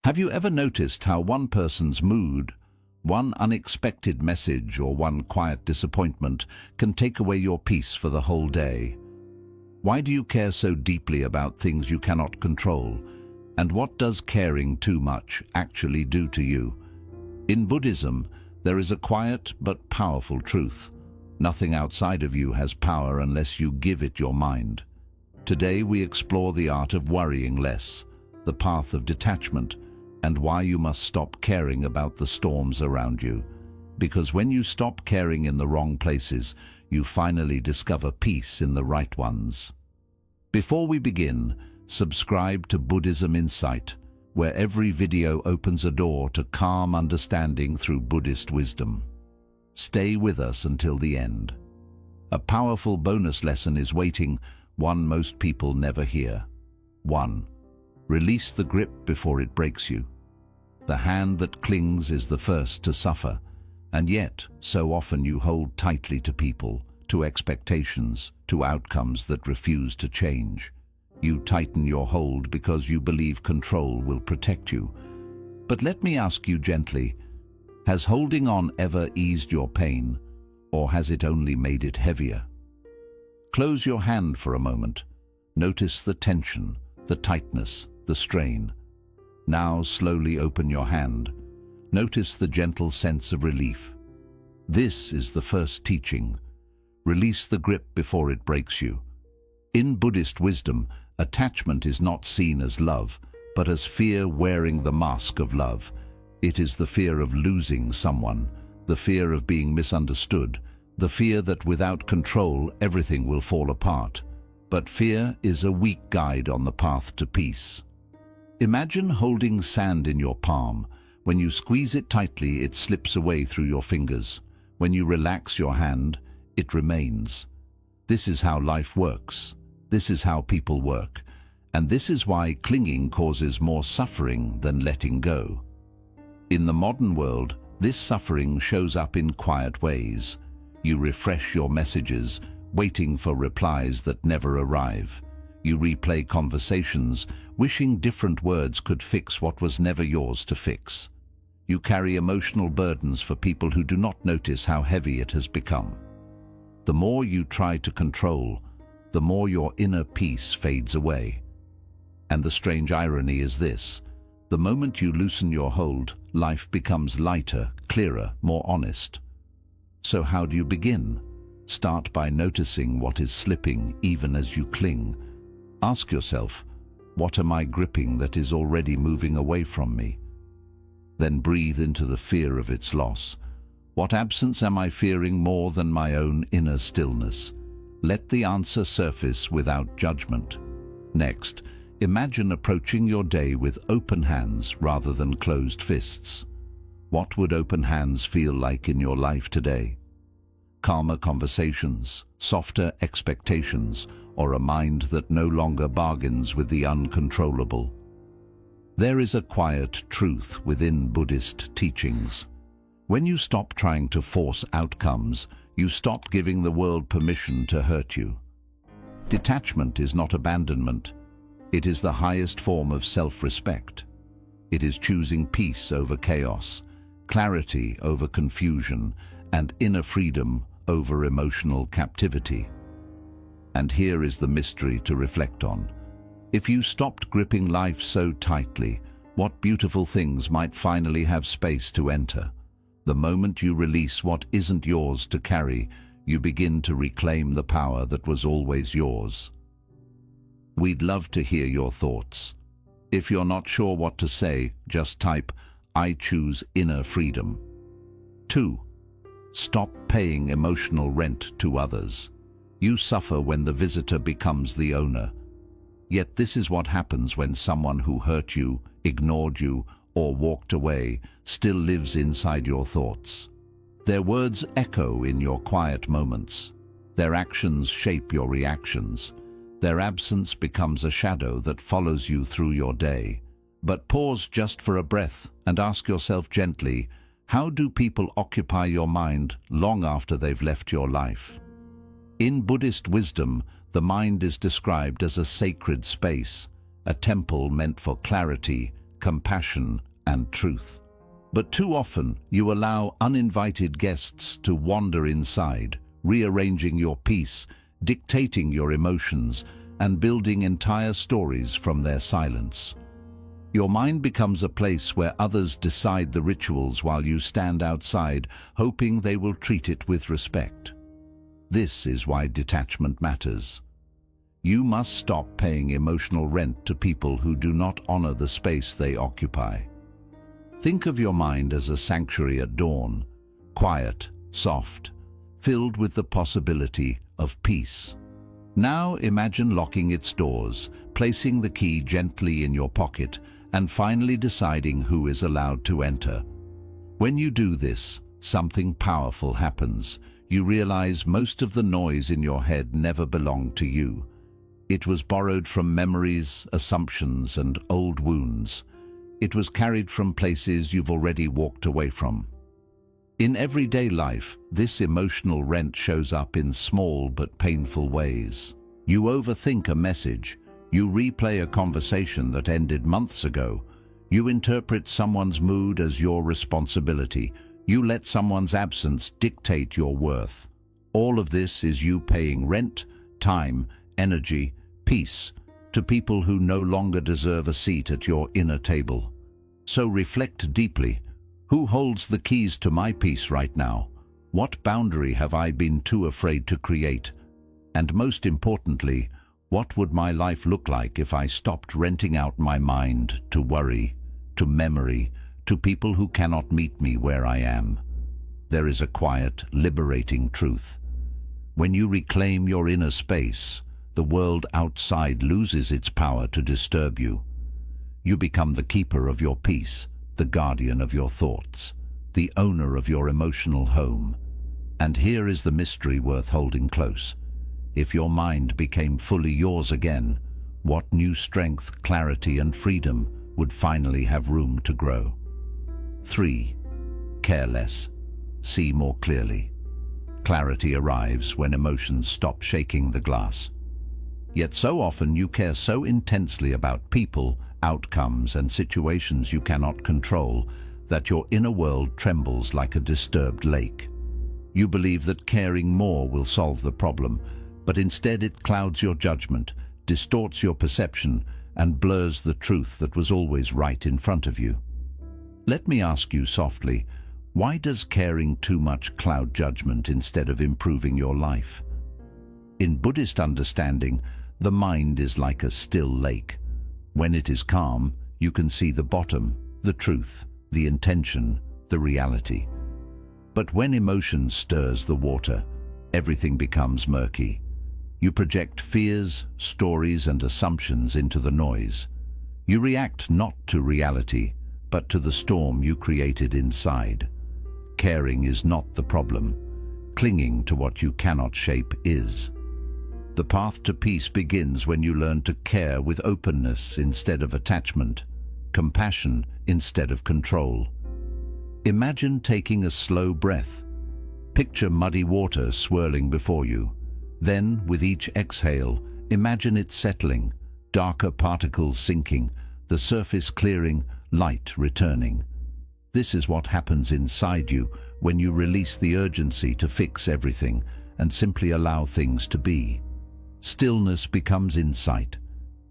Have you ever noticed how one person's mood, one unexpected message or one quiet disappointment can take away your peace for the whole day? Why do you care so deeply about things you cannot control? And what does caring too much actually do to you? In Buddhism, there is a quiet but powerful truth. Nothing outside of you has power unless you give it your mind. Today we explore the art of worrying less, the path of detachment, and why you must stop caring about the storms around you. Because when you stop caring in the wrong places, you finally discover peace in the right ones. Before we begin, subscribe to Buddhism Insight, where every video opens a door to calm understanding through Buddhist wisdom. Stay with us until the end. A powerful bonus lesson is waiting, one most people never hear. 1. Release the grip before it breaks you. The hand that clings is the first to suffer, and yet, so often you hold tightly to people, to expectations, to outcomes that refuse to change. You tighten your hold because you believe control will protect you. But let me ask you gently, has holding on ever eased your pain, or has it only made it heavier? Close your hand for a moment. Notice the tension, the tightness, the strain. Now slowly open your hand. Notice the gentle sense of relief. This is the first teaching. Release the grip before it breaks you. In Buddhist wisdom, attachment is not seen as love, but as fear wearing the mask of love. It is the fear of losing someone, the fear of being misunderstood, the fear that without control everything will fall apart. But fear is a weak guide on the path to peace. Imagine holding sand in your palm. When you squeeze it tightly, it slips away through your fingers. When you relax your hand, it remains. This is how life works. This is how people work. And this is why clinging causes more suffering than letting go. In the modern world, this suffering shows up in quiet ways. You refresh your messages, waiting for replies that never arrive. You replay conversations, wishing different words could fix what was never yours to fix. You carry emotional burdens for people who do not notice how heavy it has become. The more you try to control, the more your inner peace fades away. And the strange irony is this: the moment you loosen your hold, life becomes lighter, clearer, more honest. So how do you begin? Start by noticing what is slipping even as you cling. Ask yourself, what am I gripping that is already moving away from me? Then breathe into the fear of its loss. What absence am I fearing more than my own inner stillness? Let the answer surface without judgment. Next, imagine approaching your day with open hands rather than closed fists. What would open hands feel like in your life today? Calmer conversations, softer expectations, or a mind that no longer bargains with the uncontrollable. There is a quiet truth within Buddhist teachings. When you stop trying to force outcomes, you stop giving the world permission to hurt you. Detachment is not abandonment. It is the highest form of self-respect. It is choosing peace over chaos, clarity over confusion, and inner freedom over emotional captivity. And here is the mystery to reflect on. If you stopped gripping life so tightly, what beautiful things might finally have space to enter? The moment you release what isn't yours to carry, you begin to reclaim the power that was always yours. We'd love to hear your thoughts. If you're not sure what to say, just type, "I choose inner freedom." 2. Stop paying emotional rent to others. You suffer when the visitor becomes the owner. Yet this is what happens when someone who hurt you, ignored you, or walked away still lives inside your thoughts. Their words echo in your quiet moments. Their actions shape your reactions. Their absence becomes a shadow that follows you through your day. But pause just for a breath and ask yourself gently, how do people occupy your mind long after they've left your life? In Buddhist wisdom, the mind is described as a sacred space, a temple meant for clarity, compassion, and truth. But too often, you allow uninvited guests to wander inside, rearranging your peace, dictating your emotions, and building entire stories from their silence. Your mind becomes a place where others decide the rituals while you stand outside, hoping they will treat it with respect. This is why detachment matters. You must stop paying emotional rent to people who do not honor the space they occupy. Think of your mind as a sanctuary at dawn, quiet, soft, filled with the possibility of peace. Now imagine locking its doors, placing the key gently in your pocket, and finally deciding who is allowed to enter. When you do this, something powerful happens. You realize most of the noise in your head never belonged to you. It was borrowed from memories, assumptions, and old wounds. It was carried from places you've already walked away from. In everyday life, this emotional rent shows up in small but painful ways. You overthink a message. You replay a conversation that ended months ago. You interpret someone's mood as your responsibility. You let someone's absence dictate your worth. All of this is you paying rent, time, energy, peace to people who no longer deserve a seat at your inner table. So reflect deeply. Who holds the keys to my peace right now? What boundary have I been too afraid to create? And most importantly, what would my life look like if I stopped renting out my mind to worry, to memory, to people who cannot meet me where I am? There is a quiet, liberating truth. When you reclaim your inner space, the world outside loses its power to disturb you. You become the keeper of your peace, the guardian of your thoughts, the owner of your emotional home. And here is the mystery worth holding close. If your mind became fully yours again, what new strength, clarity, and freedom would finally have room to grow? 3. Care less. See more clearly. Clarity arrives when emotions stop shaking the glass. Yet so often you care so intensely about people, outcomes, and situations you cannot control that your inner world trembles like a disturbed lake. You believe that caring more will solve the problem, but instead it clouds your judgment, distorts your perception, and blurs the truth that was always right in front of you. Let me ask you softly, why does caring too much cloud judgment instead of improving your life? In Buddhist understanding, the mind is like a still lake. When it is calm, you can see the bottom, the truth, the intention, the reality. But when emotion stirs the water, everything becomes murky. You project fears, stories, and assumptions into the noise. You react not to reality, but to the storm you created inside. Caring is not the problem. Clinging to what you cannot shape is. The path to peace begins when you learn to care with openness instead of attachment, compassion instead of control. Imagine taking a slow breath. Picture muddy water swirling before you. Then, with each exhale, imagine it settling, darker particles sinking, the surface clearing, light returning. This is what happens inside you when you release the urgency to fix everything and simply allow things to be. Stillness becomes insight.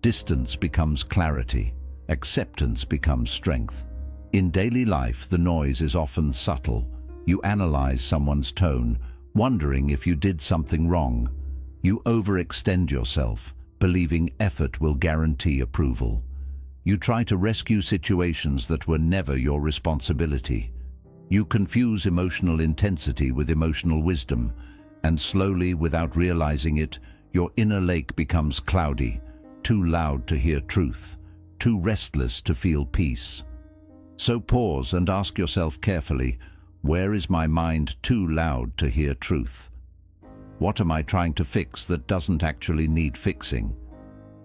Distance becomes clarity. Acceptance becomes strength. In daily life, the noise is often subtle. You analyze someone's tone, wondering if you did something wrong. You overextend yourself, believing effort will guarantee approval. You try to rescue situations that were never your responsibility. You confuse emotional intensity with emotional wisdom, and slowly, without realizing it, your inner lake becomes cloudy, too loud to hear truth, too restless to feel peace. So pause and ask yourself carefully, where is my mind too loud to hear truth? What am I trying to fix that doesn't actually need fixing?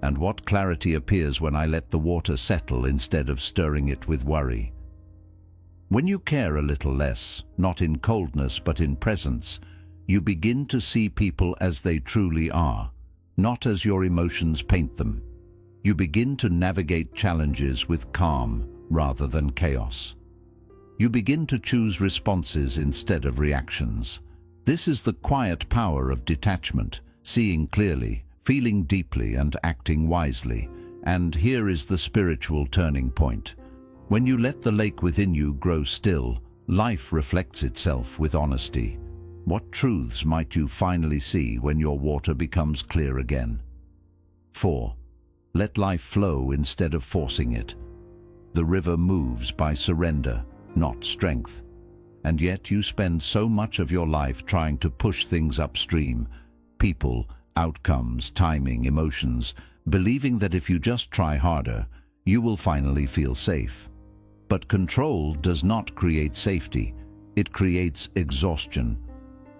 And what clarity appears when I let the water settle instead of stirring it with worry? When you care a little less, not in coldness but in presence, you begin to see people as they truly are, not as your emotions paint them. You begin to navigate challenges with calm, rather than chaos. You begin to choose responses instead of reactions. This is the quiet power of detachment, seeing clearly, feeling deeply, and acting wisely. And here is the spiritual turning point. When you let the lake within you grow still, life reflects itself with honesty. What truths might you finally see when your water becomes clear again? 4. Let life flow instead of forcing it. The river moves by surrender, not strength. And yet you spend so much of your life trying to push things upstream, people, outcomes, timing, emotions, believing that if you just try harder, you will finally feel safe. But control does not create safety, it creates exhaustion.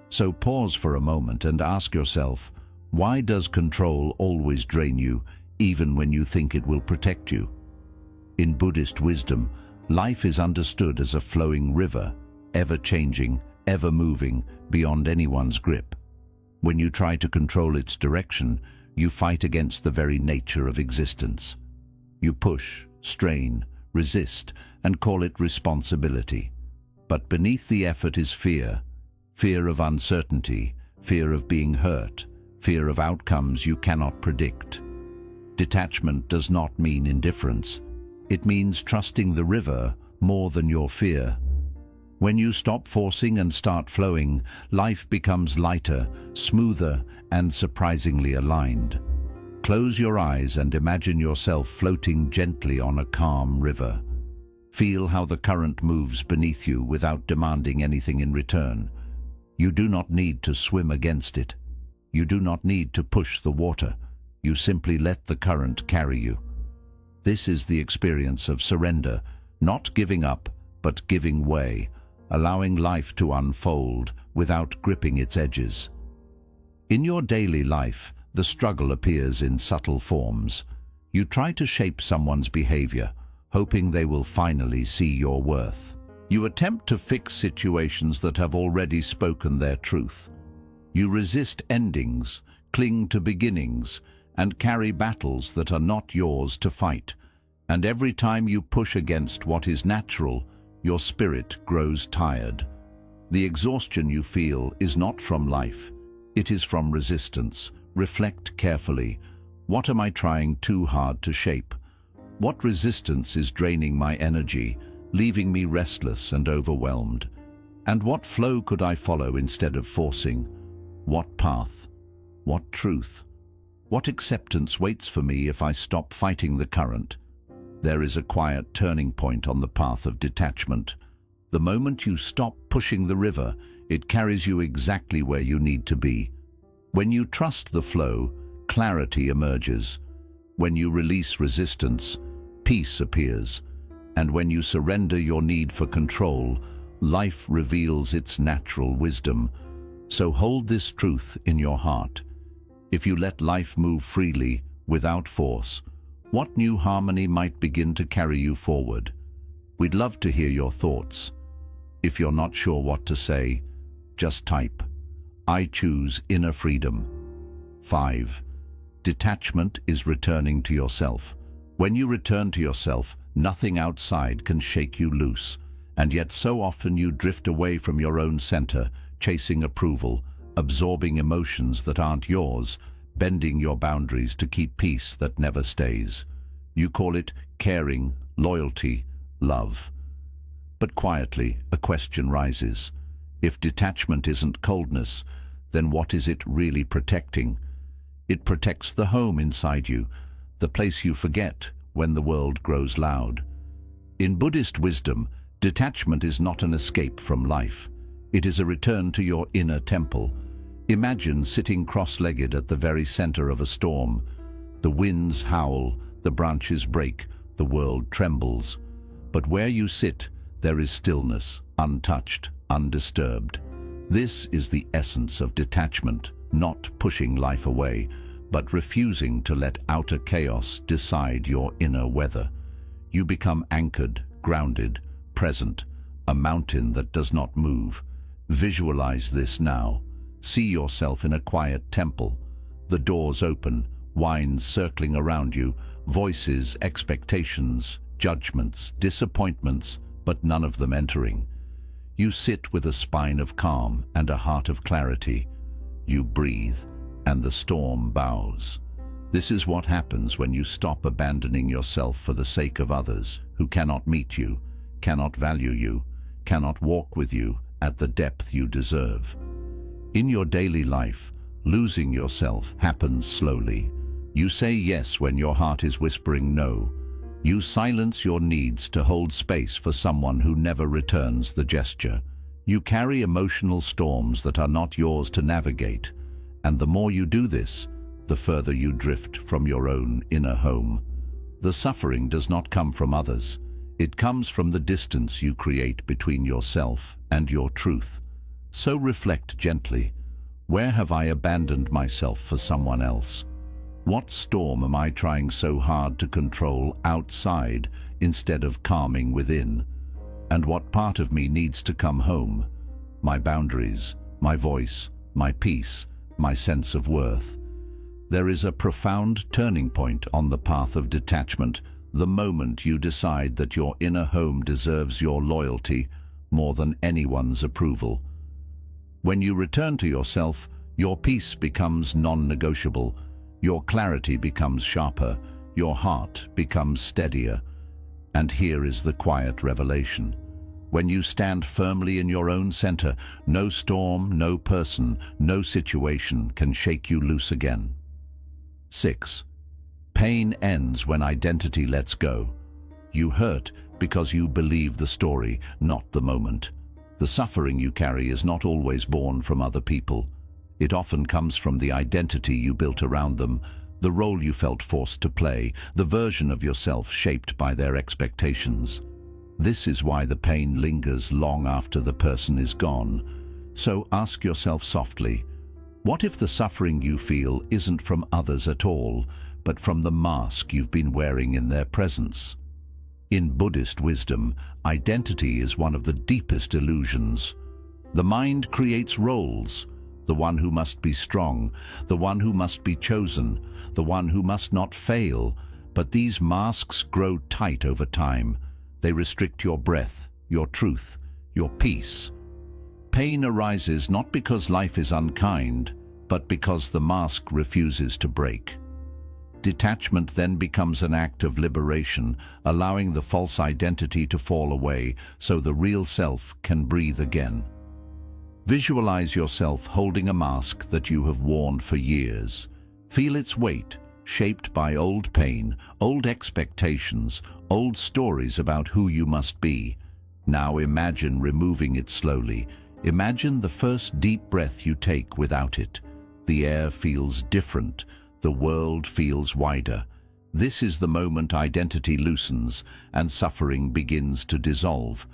So pause for a moment and ask yourself, why does control always drain you, even when you think it will protect you? In Buddhist wisdom, life is understood as a flowing river, ever-changing, ever-moving, beyond anyone's grip. When you try to control its direction, you fight against the very nature of existence. You push, strain, resist, and call it responsibility. But beneath the effort is fear. Fear of uncertainty, fear of being hurt, fear of outcomes you cannot predict. Detachment does not mean indifference. It means trusting the river more than your fear. When you stop forcing and start flowing, life becomes lighter, smoother, and surprisingly aligned. Close your eyes and imagine yourself floating gently on a calm river. Feel how the current moves beneath you without demanding anything in return. You do not need to swim against it. You do not need to push the water. You simply let the current carry you. This is the experience of surrender, not giving up, but giving way, allowing life to unfold without gripping its edges. In your daily life, the struggle appears in subtle forms. You try to shape someone's behavior, hoping they will finally see your worth. You attempt to fix situations that have already spoken their truth. You resist endings, cling to beginnings, and carry battles that are not yours to fight. And every time you push against what is natural, your spirit grows tired. The exhaustion you feel is not from life. It is from resistance. Reflect carefully. What am I trying too hard to shape? What resistance is draining my energy, leaving me restless and overwhelmed? And what flow could I follow instead of forcing? What path? What truth? What acceptance waits for me if I stop fighting the current? There is a quiet turning point on the path of detachment. The moment you stop pushing the river, it carries you exactly where you need to be. When you trust the flow, clarity emerges. When you release resistance, peace appears. And when you surrender your need for control, life reveals its natural wisdom. So hold this truth in your heart. If you let life move freely, without force, what new harmony might begin to carry you forward? We'd love to hear your thoughts. If you're not sure what to say, just type, "I choose inner freedom." 5. Detachment is returning to yourself. When you return to yourself, nothing outside can shake you loose. And yet so often you drift away from your own center, chasing approval, absorbing emotions that aren't yours, bending your boundaries to keep peace that never stays. You call it caring, loyalty, love. But quietly, a question rises. If detachment isn't coldness, then what is it really protecting? It protects the home inside you, the place you forget when the world grows loud. In Buddhist wisdom, detachment is not an escape from life. It is a return to your inner temple. Imagine sitting cross-legged at the very center of a storm. The winds howl, the branches break, the world trembles. But where you sit, there is stillness, untouched, undisturbed. This is the essence of detachment, not pushing life away, but refusing to let outer chaos decide your inner weather. You become anchored, grounded, present, a mountain that does not move. Visualize this now. See yourself in a quiet temple. The doors open, wines circling around you, voices, expectations, judgments, disappointments, but none of them entering. You sit with a spine of calm and a heart of clarity. You breathe, and the storm bows. This is what happens when you stop abandoning yourself for the sake of others who cannot meet you, cannot value you, cannot walk with you at the depth you deserve. In your daily life, losing yourself happens slowly. You say yes when your heart is whispering no. You silence your needs to hold space for someone who never returns the gesture. You carry emotional storms that are not yours to navigate, and the more you do this, the further you drift from your own inner home. The suffering does not come from others. It comes from the distance you create between yourself and your truth. So reflect gently. Where have I abandoned myself for someone else? What storm am I trying so hard to control outside instead of calming within? And what part of me needs to come home? My boundaries, my voice, my peace, my sense of worth. There is a profound turning point on the path of detachment, the moment you decide that your inner home deserves your loyalty more than anyone's approval. When you return to yourself, your peace becomes non-negotiable. Your clarity becomes sharper, your heart becomes steadier. And here is the quiet revelation. When you stand firmly in your own center, no storm, no person, no situation can shake you loose again. 6. Pain ends when identity lets go. You hurt because you believe the story, not the moment. The suffering you carry is not always born from other people. It often comes from the identity you built around them, the role you felt forced to play, the version of yourself shaped by their expectations. This is why the pain lingers long after the person is gone. So ask yourself softly, what if the suffering you feel isn't from others at all, but from the mask you've been wearing in their presence? In Buddhist wisdom, identity is one of the deepest illusions. The mind creates roles. The one who must be strong, the one who must be chosen, the one who must not fail. But these masks grow tight over time. They restrict your breath, your truth, your peace. Pain arises not because life is unkind, but because the mask refuses to break. Detachment then becomes an act of liberation, allowing the false identity to fall away so the real self can breathe again. Visualize yourself holding a mask that you have worn for years. Feel its weight, shaped by old pain, old expectations, old stories about who you must be. Now imagine removing it slowly. Imagine the first deep breath you take without it. The air feels different. The world feels wider. This is the moment identity loosens and suffering begins to dissolve.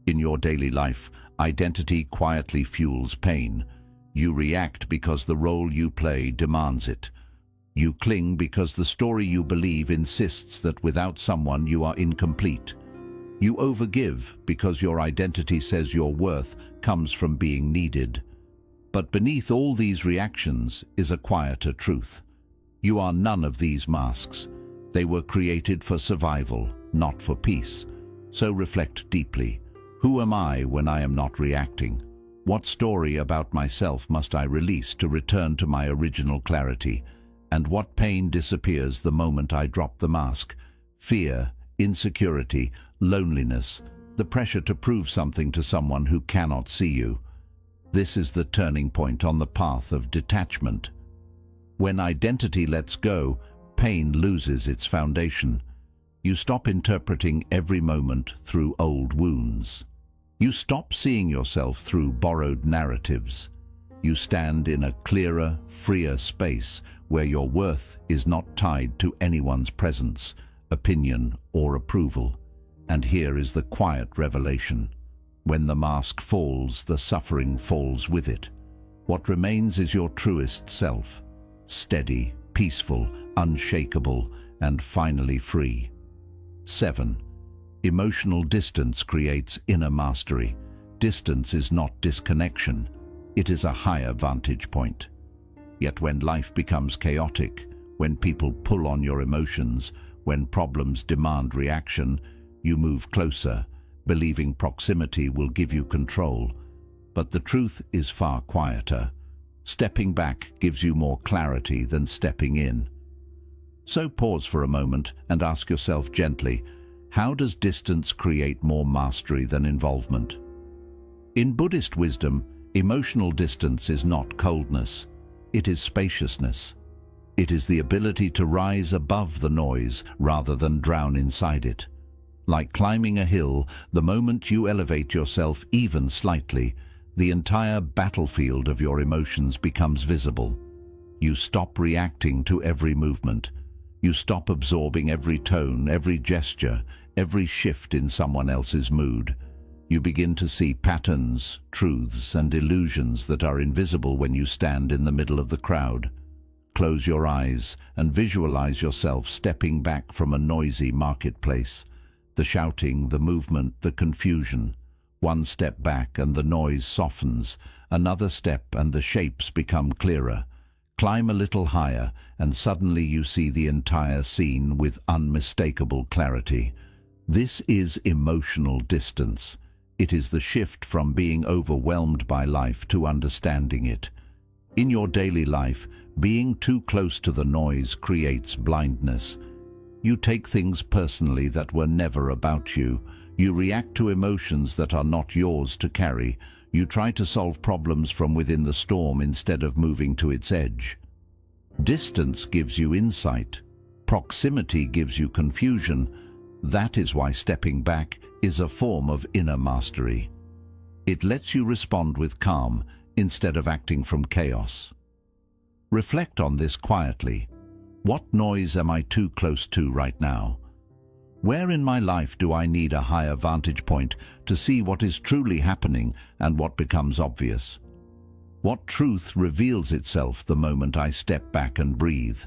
In your daily life, identity quietly fuels pain. You react because the role you play demands it. You cling because the story you believe insists that without someone you are incomplete. You overgive because your identity says your worth comes from being needed. But beneath all these reactions is a quieter truth. You are none of these masks. They were created for survival, not for peace. So reflect deeply. Who am I when I am not reacting? What story about myself must I release to return to my original clarity? And what pain disappears the moment I drop the mask? Fear, insecurity, loneliness, the pressure to prove something to someone who cannot see you. This is the turning point on the path of detachment. When identity lets go, pain loses its foundation. You stop interpreting every moment through old wounds. You stop seeing yourself through borrowed narratives. You stand in a clearer, freer space where your worth is not tied to anyone's presence, opinion, or approval. And here is the quiet revelation. When the mask falls, the suffering falls with it. What remains is your truest self, steady, peaceful, unshakable, and finally free. 7. Emotional distance creates inner mastery. Distance is not disconnection. It is a higher vantage point. Yet when life becomes chaotic, when people pull on your emotions, When problems demand reaction, you move closer, believing proximity will give you control. But the truth is far quieter. Stepping back gives you more clarity than stepping in. So pause for a moment and ask yourself gently, how does distance create more mastery than involvement? In Buddhist wisdom, emotional distance is not coldness, it is spaciousness. It is the ability to rise above the noise rather than drown inside it. Like climbing a hill, the moment you elevate yourself even slightly, the entire battlefield of your emotions becomes visible. You stop reacting to every movement. You stop absorbing every tone, every gesture, every shift in someone else's mood. You begin to see patterns, truths, and illusions that are invisible when you stand in the middle of the crowd. Close your eyes and visualize yourself stepping back from a noisy marketplace. The shouting, the movement, the confusion. One step back and the noise softens. Another step and the shapes become clearer. Climb a little higher and suddenly you see the entire scene with unmistakable clarity. This is emotional distance. It is the shift from being overwhelmed by life to understanding it. In your daily life, being too close to the noise creates blindness. You take things personally that were never about you. You react to emotions that are not yours to carry. You try to solve problems from within the storm instead of moving to its edge. Distance gives you insight. Proximity gives you confusion. That is why stepping back is a form of inner mastery. It lets you respond with calm instead of acting from chaos. Reflect on this quietly. What noise am I too close to right now? Where in my life do I need a higher vantage point to see what is truly happening and what becomes obvious? What truth reveals itself the moment I step back and breathe?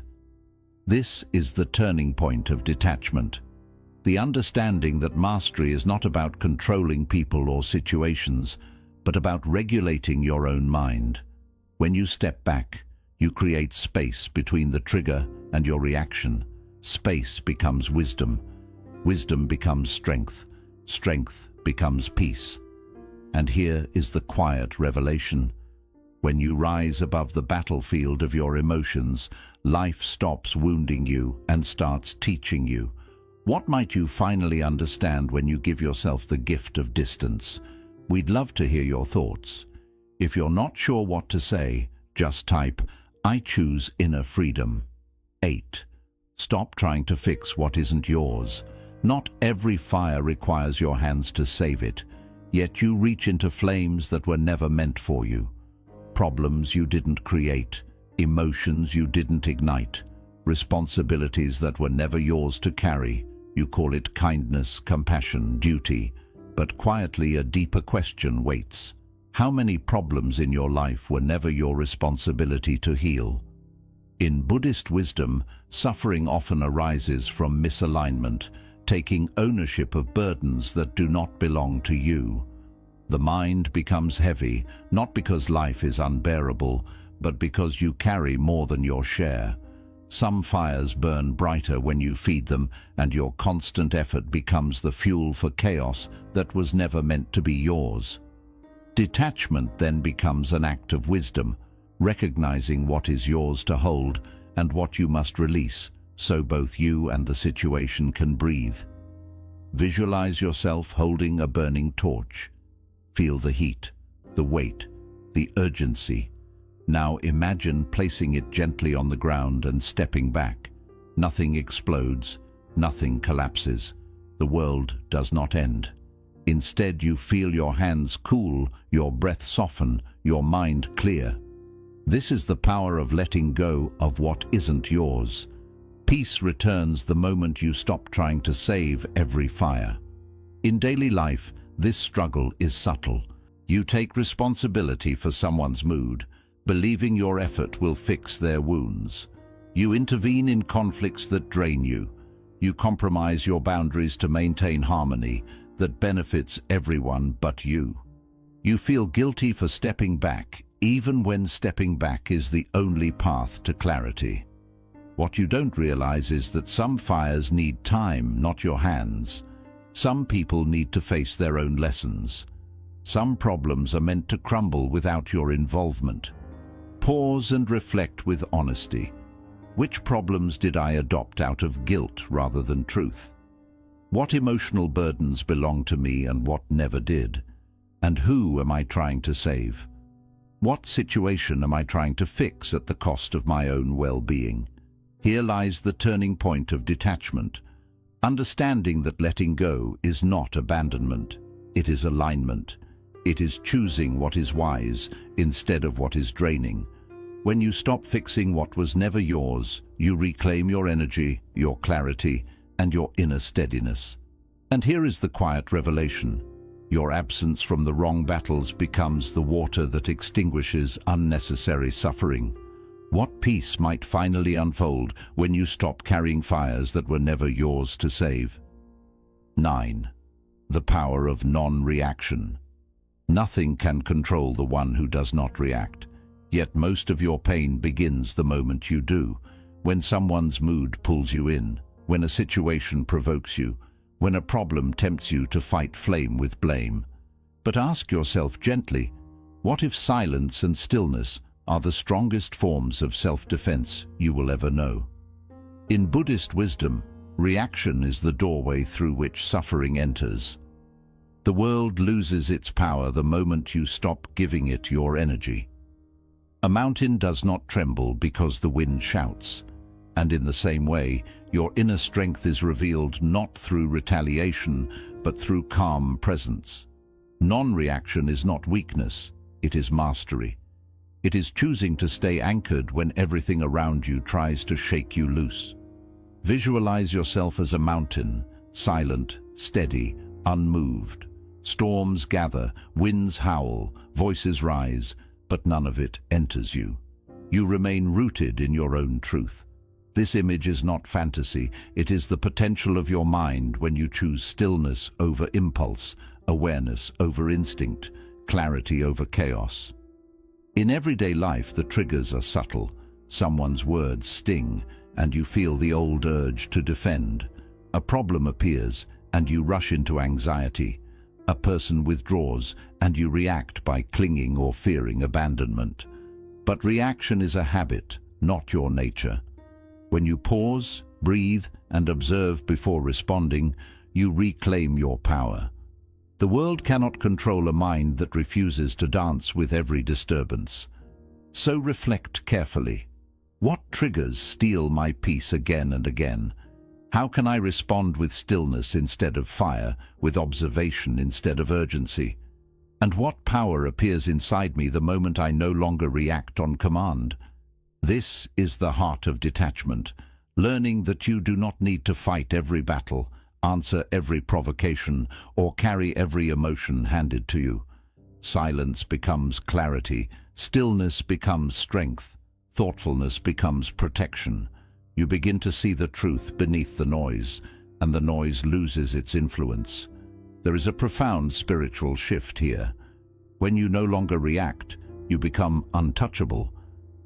This is the turning point of detachment. The understanding that mastery is not about controlling people or situations, but about regulating your own mind. When you step back, you create space between the trigger and your reaction. Space becomes wisdom. Wisdom becomes strength. Strength becomes peace. And here is the quiet revelation. When you rise above the battlefield of your emotions, life stops wounding you and starts teaching you. What might you finally understand when you give yourself the gift of distance? We'd love to hear your thoughts. If you're not sure what to say, just type, "I choose inner freedom." 8. Stop trying to fix what isn't yours. Not every fire requires your hands to save it, yet you reach into flames that were never meant for you. Problems you didn't create, emotions you didn't ignite, responsibilities that were never yours to carry. You call it kindness, compassion, duty, but quietly a deeper question waits. How many problems in your life were never your responsibility to heal? In Buddhist wisdom, suffering often arises from misalignment, taking ownership of burdens that do not belong to you. The mind becomes heavy, not because life is unbearable, but because you carry more than your share. Some fires burn brighter when you feed them, and your constant effort becomes the fuel for chaos that was never meant to be yours. Detachment then becomes an act of wisdom, recognizing what is yours to hold and what you must release, so both you and the situation can breathe. Visualize yourself holding a burning torch. Feel the heat, the weight, the urgency. Now imagine placing it gently on the ground and stepping back. Nothing explodes, nothing collapses. The world does not end. Instead, you feel your hands cool, your breath soften, your mind clear. This is the power of letting go of what isn't yours. Peace returns the moment you stop trying to save every fire. In daily life, this struggle is subtle. You take responsibility for someone's mood, believing your effort will fix their wounds. You intervene in conflicts that drain you. You compromise your boundaries to maintain harmony that benefits everyone but you. You feel guilty for stepping back, even when stepping back is the only path to clarity. What you don't realize is that some fires need time, not your hands. Some people need to face their own lessons. Some problems are meant to crumble without your involvement. Pause and reflect with honesty. Which problems did I adopt out of guilt rather than truth? What emotional burdens belong to me and what never did? And who am I trying to save? What situation am I trying to fix at the cost of my own well-being? Here lies the turning point of detachment. Understanding that letting go is not abandonment. It is alignment. It is choosing what is wise instead of what is draining. When you stop fixing what was never yours, you reclaim your energy, your clarity, and your inner steadiness. And here is the quiet revelation. Your absence from the wrong battles becomes the water that extinguishes unnecessary suffering. What peace might finally unfold when you stop carrying fires that were never yours to save? 9. The power of non-reaction. Nothing can control the one who does not react. Yet most of your pain begins the moment you do. When someone's mood pulls you in, when a situation provokes you, when a problem tempts you to fight flame with blame. But ask yourself gently, what if silence and stillness are the strongest forms of self-defense you will ever know? In Buddhist wisdom, reaction is the doorway through which suffering enters. The world loses its power the moment you stop giving it your energy. A mountain does not tremble because the wind shouts. And in the same way, your inner strength is revealed not through retaliation, but through calm presence. Non-reaction is not weakness, it is mastery. It is choosing to stay anchored when everything around you tries to shake you loose. Visualize yourself as a mountain, silent, steady, unmoved. Storms gather, winds howl, voices rise, but none of it enters you. You remain rooted in your own truth. This image is not fantasy, it is the potential of your mind when you choose stillness over impulse, awareness over instinct, clarity over chaos. In everyday life, the triggers are subtle. Someone's words sting, and you feel the old urge to defend. A problem appears, and you rush into anxiety. A person withdraws, and you react by clinging or fearing abandonment. But reaction is a habit, not your nature. When you pause, breathe, and observe before responding, you reclaim your power. The world cannot control a mind that refuses to dance with every disturbance. So reflect carefully. What triggers steal my peace again and again? How can I respond with stillness instead of fire, with observation instead of urgency? And what power appears inside me the moment I no longer react on command? This is the heart of detachment, learning that you do not need to fight every battle, answer every provocation, or carry every emotion handed to you. Silence becomes clarity, stillness becomes strength, thoughtfulness becomes protection. You begin to see the truth beneath the noise, and the noise loses its influence. There is a profound spiritual shift here. When you no longer react, you become untouchable.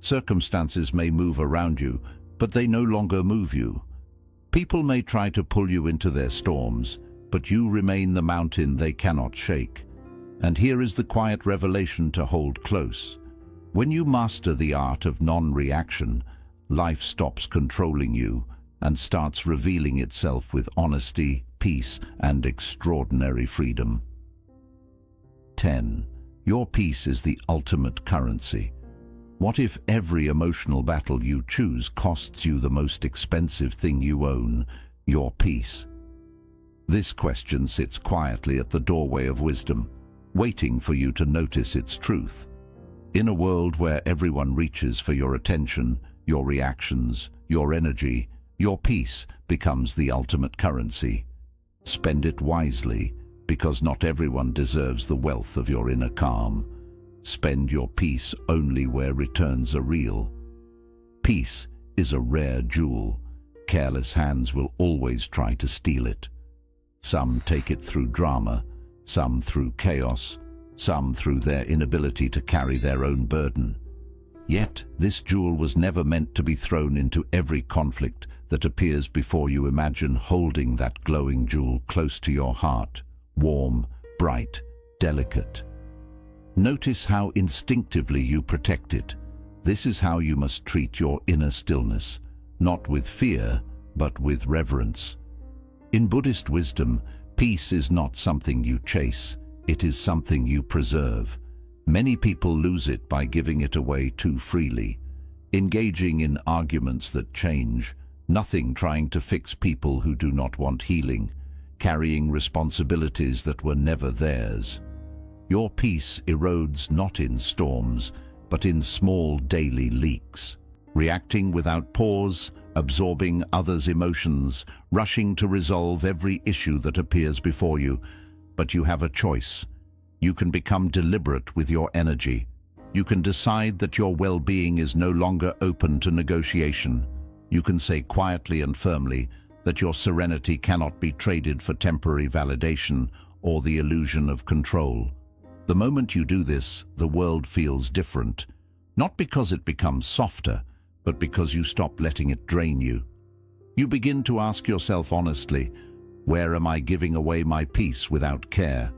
Circumstances may move around you, but they no longer move you. People may try to pull you into their storms, but you remain the mountain they cannot shake. And here is the quiet revelation to hold close. When you master the art of non-reaction, life stops controlling you and starts revealing itself with honesty, peace, and extraordinary freedom. 10. Your peace is the ultimate currency. What if every emotional battle you choose costs you the most expensive thing you own, your peace? This question sits quietly at the doorway of wisdom, waiting for you to notice its truth. In a world where everyone reaches for your attention, your reactions, your energy, your peace becomes the ultimate currency. Spend it wisely, because not everyone deserves the wealth of your inner calm. Spend your peace only where returns are real. Peace is a rare jewel. Careless hands will always try to steal it. Some take it through drama, some through chaos, some through their inability to carry their own burden. Yet, this jewel was never meant to be thrown into every conflict that appears before you. Imagine holding that glowing jewel close to your heart, warm, bright, delicate. Notice how instinctively you protect it. This is how you must treat your inner stillness, not with fear, but with reverence. In Buddhist wisdom, peace is not something you chase, it is something you preserve. Many people lose it by giving it away too freely, engaging in arguments that change, nothing trying to fix people who do not want healing, carrying responsibilities that were never theirs. Your peace erodes not in storms, but in small daily leaks, reacting without pause, absorbing others' emotions, rushing to resolve every issue that appears before you. But you have a choice. You can become deliberate with your energy. You can decide that your well-being is no longer open to negotiation. You can say quietly and firmly that your serenity cannot be traded for temporary validation or the illusion of control. The moment you do this, the world feels different, not because it becomes softer, but because you stop letting it drain you. You begin to ask yourself honestly, where am I giving away my peace without care?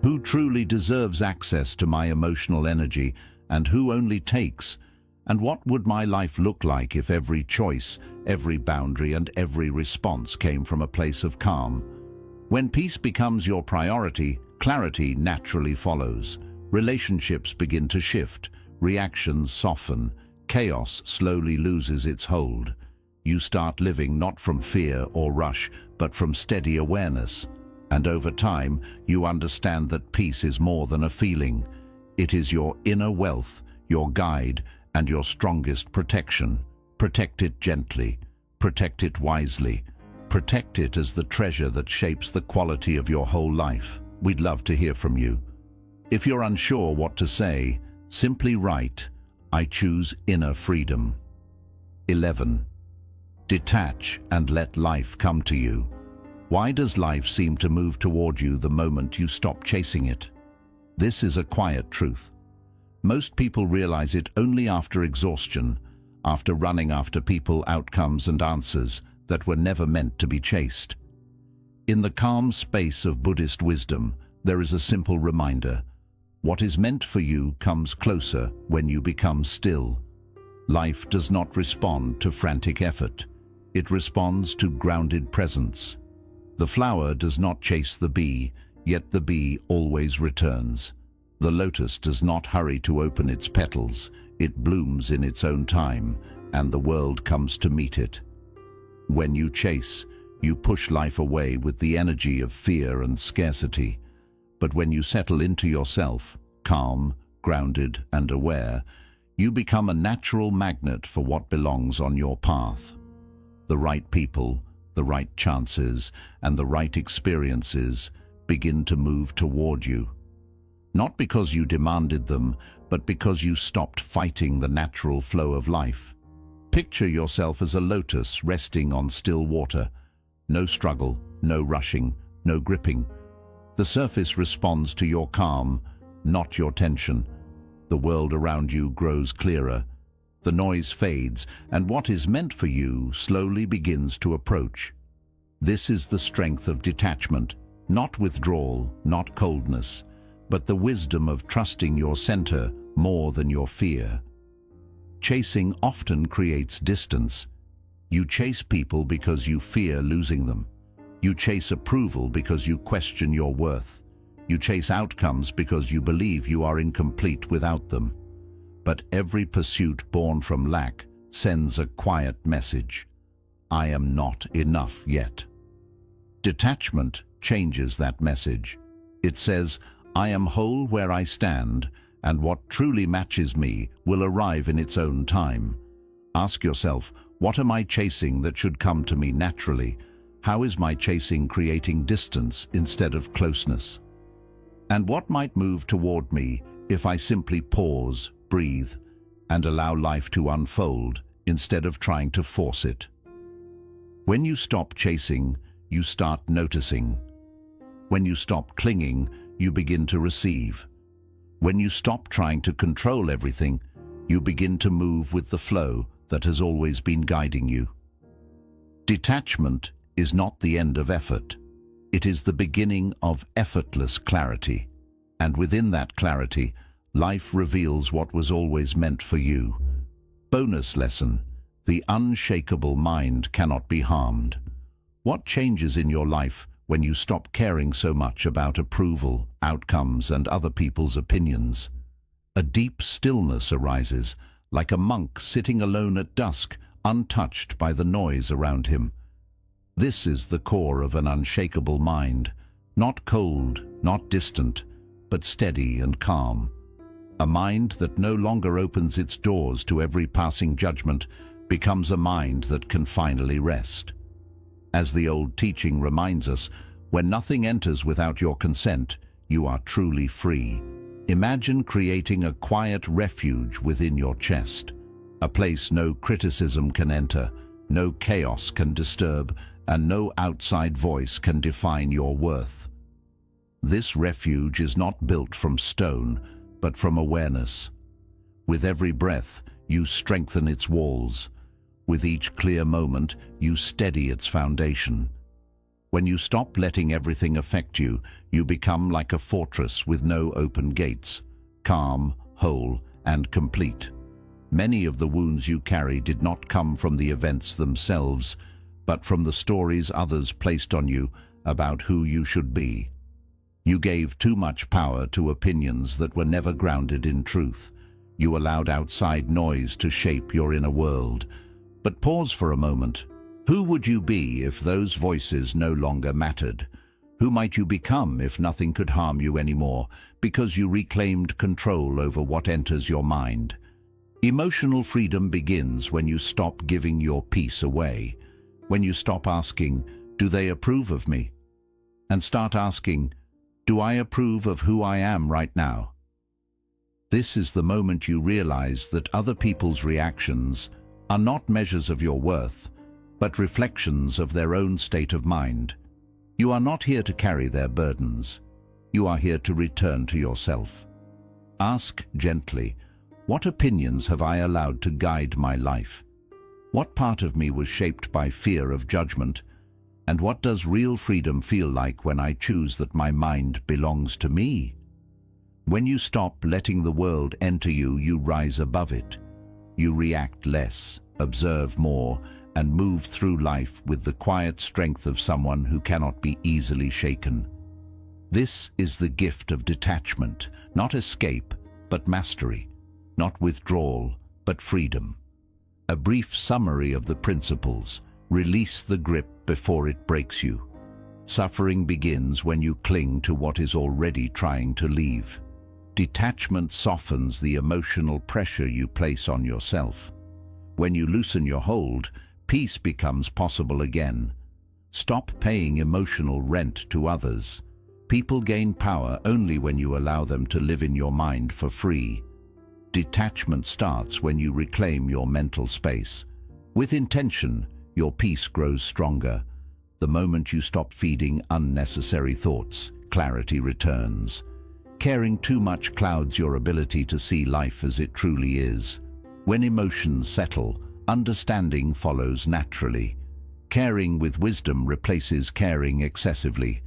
Who truly deserves access to my emotional energy, and who only takes? And what would my life look like if every choice, every boundary, and every response came from a place of calm? When peace becomes your priority, clarity naturally follows. Relationships begin to shift, reactions soften, chaos slowly loses its hold. You start living not from fear or rush, but from steady awareness. And over time, you understand that peace is more than a feeling. It is your inner wealth, your guide, and your strongest protection. Protect it gently. Protect it wisely. Protect it as the treasure that shapes the quality of your whole life. We'd love to hear from you. If you're unsure what to say, simply write, "I choose inner freedom." 11. Detach and let life come to you. Why does life seem to move toward you the moment you stop chasing it? This is a quiet truth. Most people realize it only after exhaustion, after running after people, outcomes, and answers that were never meant to be chased. In the calm space of Buddhist wisdom, there is a simple reminder. What is meant for you comes closer when you become still. Life does not respond to frantic effort. It responds to grounded presence. The flower does not chase the bee, yet the bee always returns. The lotus does not hurry to open its petals. It blooms in its own time, and the world comes to meet it. When you chase, you push life away with the energy of fear and scarcity. But when you settle into yourself, calm, grounded, and aware, you become a natural magnet for what belongs on your path. The right people, the right chances, and the right experiences begin to move toward you. Not because you demanded them, but because you stopped fighting the natural flow of life. Picture yourself as a lotus resting on still water. No struggle, no rushing, no gripping. The surface responds to your calm, not your tension. The world around you grows clearer. The noise fades, and what is meant for you slowly begins to approach. This is the strength of detachment, not withdrawal, not coldness, but the wisdom of trusting your center more than your fear. Chasing often creates distance. You chase people because you fear losing them. You chase approval because you question your worth. You chase outcomes because you believe you are incomplete without them. But every pursuit born from lack sends a quiet message. I am not enough yet. Detachment changes that message. It says, I am whole where I stand, and what truly matches me will arrive in its own time. Ask yourself, what am I chasing that should come to me naturally? How is my chasing creating distance instead of closeness? And what might move toward me if I simply pause, breathe, and allow life to unfold instead of trying to force it? When you stop chasing, you start noticing. When you stop clinging, you begin to receive. When you stop trying to control everything, You begin to move with the flow that has always been guiding you. Detachment is not the end of effort. It is the beginning of effortless clarity. And within that clarity, life reveals what was always meant for you. Bonus lesson: the unshakable mind cannot be harmed. What changes in your life when you stop caring so much about approval, outcomes, and other people's opinions? A deep stillness arises, like a monk sitting alone at dusk, untouched by the noise around him. This is the core of an unshakable mind, not cold, not distant, but steady and calm. A mind that no longer opens its doors to every passing judgment becomes a mind that can finally rest. As the old teaching reminds us, when nothing enters without your consent, you are truly free. Imagine creating a quiet refuge within your chest, a place no criticism can enter, no chaos can disturb, and no outside voice can define your worth. This refuge is not built from stone, but from awareness. With every breath, you strengthen its walls. With each clear moment, you steady its foundation. When you stop letting everything affect you, you become like a fortress with no open gates, calm, whole, and complete. Many of the wounds you carry did not come from the events themselves, but from the stories others placed on you about who you should be. You gave too much power to opinions that were never grounded in truth. You allowed outside noise to shape your inner world. But pause for a moment. Who would you be if those voices no longer mattered? Who might you become if nothing could harm you anymore, because you reclaimed control over what enters your mind? Emotional freedom begins when you stop giving your peace away, when you stop asking, "Do they approve of me?" and start asking, "Do I approve of who I am right now?" This is the moment you realize that other people's reactions are not measures of your worth, but reflections of their own state of mind. You are not here to carry their burdens. You are here to return to yourself. Ask gently, what opinions have I allowed to guide my life? What part of me was shaped by fear of judgment? And what does real freedom feel like when I choose that my mind belongs to me? When you stop letting the world enter you, you rise above it. You react less, observe more, and move through life with the quiet strength of someone who cannot be easily shaken. This is the gift of detachment, not escape, but mastery, not withdrawal, but freedom. A brief summary of the principles: release the grip before it breaks you. Suffering begins when you cling to what is already trying to leave. Detachment softens the emotional pressure you place on yourself. When you loosen your hold, peace becomes possible again. Stop paying emotional rent to others. People gain power only when you allow them to live in your mind for free. Detachment starts when you reclaim your mental space. With intention, your peace grows stronger. The moment you stop feeding unnecessary thoughts, clarity returns. Caring too much clouds your ability to see life as it truly is. When emotions settle, understanding follows naturally. Caring with wisdom replaces caring excessively.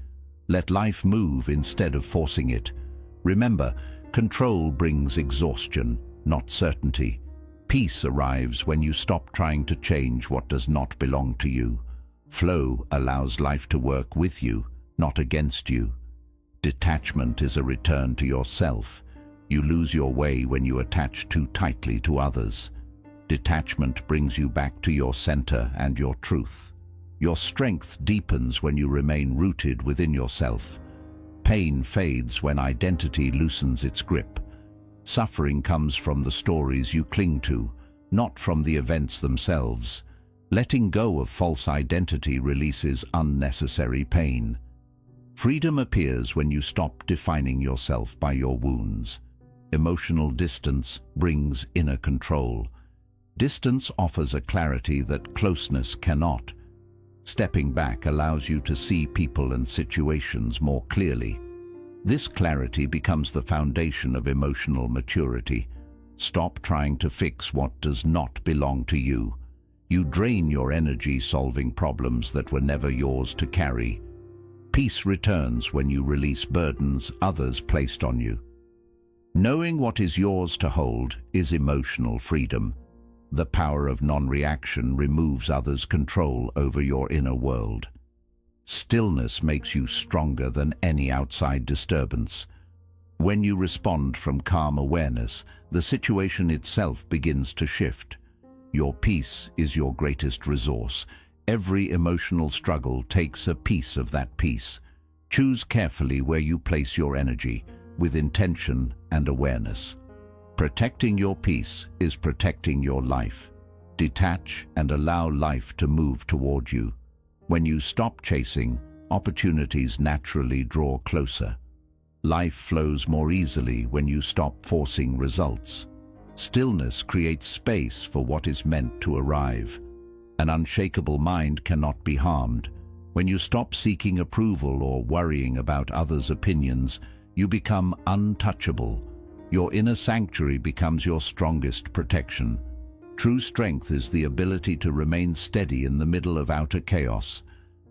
Let life move instead of forcing it. Remember, control brings exhaustion, not certainty. Peace arrives when you stop trying to change what does not belong to you. Flow allows life to work with you, not against you. Detachment is a return to yourself. You lose your way when you attach too tightly to others. Detachment brings you back to your center and your truth. Your strength deepens when you remain rooted within yourself. Pain fades when identity loosens its grip. Suffering comes from the stories you cling to, not from the events themselves. Letting go of false identity releases unnecessary pain. Freedom appears when you stop defining yourself by your wounds. Emotional distance brings inner control. Distance offers a clarity that closeness cannot. Stepping back allows you to see people and situations more clearly. This clarity becomes the foundation of emotional maturity. Stop trying to fix what does not belong to you. You drain your energy solving problems that were never yours to carry. Peace returns when you release burdens others placed on you. Knowing what is yours to hold is emotional freedom. The power of non-reaction removes others' control over your inner world. Stillness makes you stronger than any outside disturbance. When you respond from calm awareness, the situation itself begins to shift. Your peace is your greatest resource. Every emotional struggle takes a piece of that peace. Choose carefully where you place your energy, with intention and awareness. Protecting your peace is protecting your life. Detach and allow life to move toward you. When you stop chasing, opportunities naturally draw closer. Life flows more easily when you stop forcing results. Stillness creates space for what is meant to arrive. An unshakable mind cannot be harmed. When you stop seeking approval or worrying about others' opinions, you become untouchable. Your inner sanctuary becomes your strongest protection. True strength is the ability to remain steady in the middle of outer chaos.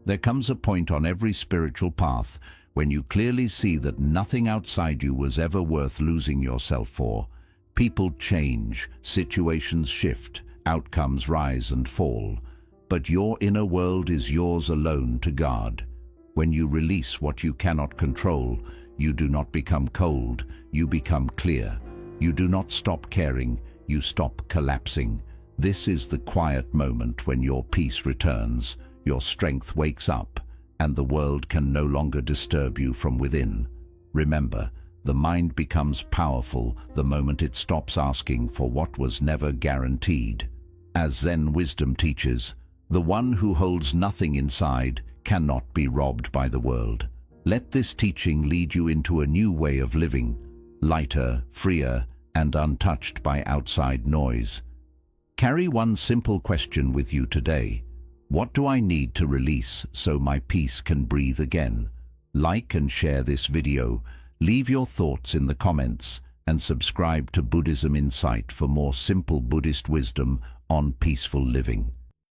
There comes a point on every spiritual path when you clearly see that nothing outside you was ever worth losing yourself for. People change, situations shift, outcomes rise and fall. But your inner world is yours alone to guard. When you release what you cannot control, you do not become cold, you become clear. You do not stop caring, you stop collapsing. This is the quiet moment when your peace returns, your strength wakes up, and the world can no longer disturb you from within. Remember, the mind becomes powerful the moment it stops asking for what was never guaranteed. As Zen wisdom teaches, the one who holds nothing inside cannot be robbed by the world. Let this teaching lead you into a new way of living, lighter, freer, and untouched by outside noise. Carry one simple question with you today. What do I need to release so my peace can breathe again? Like and share this video, leave your thoughts in the comments, and subscribe to Buddhism Insight for more simple Buddhist wisdom on peaceful living.